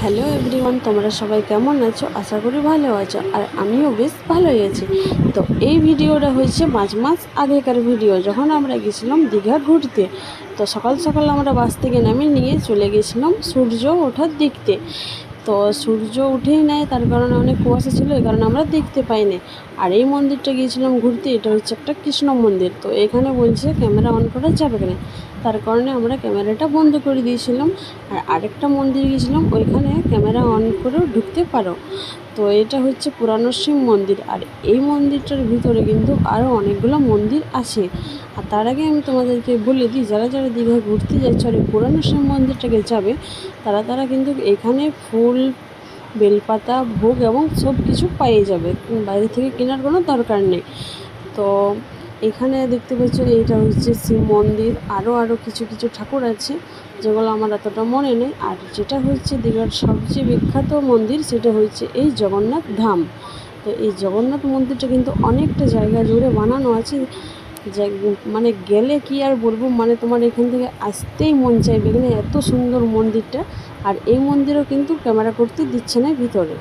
Hello everyone, তোমরা সবাই কেমন আছো? আশা করি ভালো আছো, আর আমিও বেশ ভালোই আছি। তো এই ভিডিওটা হচ্ছে 5 মাস আগেকার ভিডিও, যখন আমরা গেছিলাম দীঘা ঘুরতে। তো সকাল সকাল আমরা বাস থেকে নামে নিয়ে চলে গেছিলাম সূর্য ওঠার দেখতে। তো সূর্য উঠেই নেয়, তার কারণে অনেক কুয়াশা ছিল, এই কারণে আমরা দেখতে পাইনি। আর এই মন্দিরটা গিয়েছিলাম ঘুরতে, এটা হচ্ছে একটা কৃষ্ণ মন্দির। তো এখানে বলছে ক্যামেরা অন করা যাবে না, তার কারণে আমরা ক্যামেরাটা বন্ধ করে দিয়েছিলাম। আর আরেকটা মন্দির গিয়েছিলাম, ওইখানে ক্যামেরা অন করেও ঢুকতে পারো। তো এটা হচ্ছে পুরানো শিব মন্দির, আর এই মন্দিরটার ভিতরে কিন্তু আরও অনেকগুলো মন্দির আছে। আর তার আগে আমি তোমাদেরকে বলে দিই, যারা যারা দীঘায় ঘুরতে যাচ্ছে আর এই পুরানো শিব মন্দিরটাকে যাবে, তারা কিন্তু এখানে ফুল, বেলপাতা, ভোগ এবং সব কিছু পেয়ে যাবে, বাইরে থেকে কেনার কোনো দরকার নেই। তো এখানে দেখতে পাচ্ছ, এইটা হচ্ছে শিব মন্দির। আরও কিছু কিছু ঠাকুর আছে, যেগুলো আমার এতটা মনে নেই। আর যেটা হচ্ছে দীঘার সবচেয়ে বিখ্যাত মন্দির, সেটা হচ্ছে এই জগন্নাথ ধাম। তো এই জগন্নাথ মন্দিরটা কিন্তু অনেকটা জায়গা জুড়ে বানানো আছে, যে মানে গেলে কি আর বলবো, মানে তোমার এখান থেকে আসতেই মন চাইবে, এখানে এত সুন্দর মন্দিরটা। আর এই মন্দিরেও কিন্তু ক্যামেরা করতে দিচ্ছে না ভিতরে।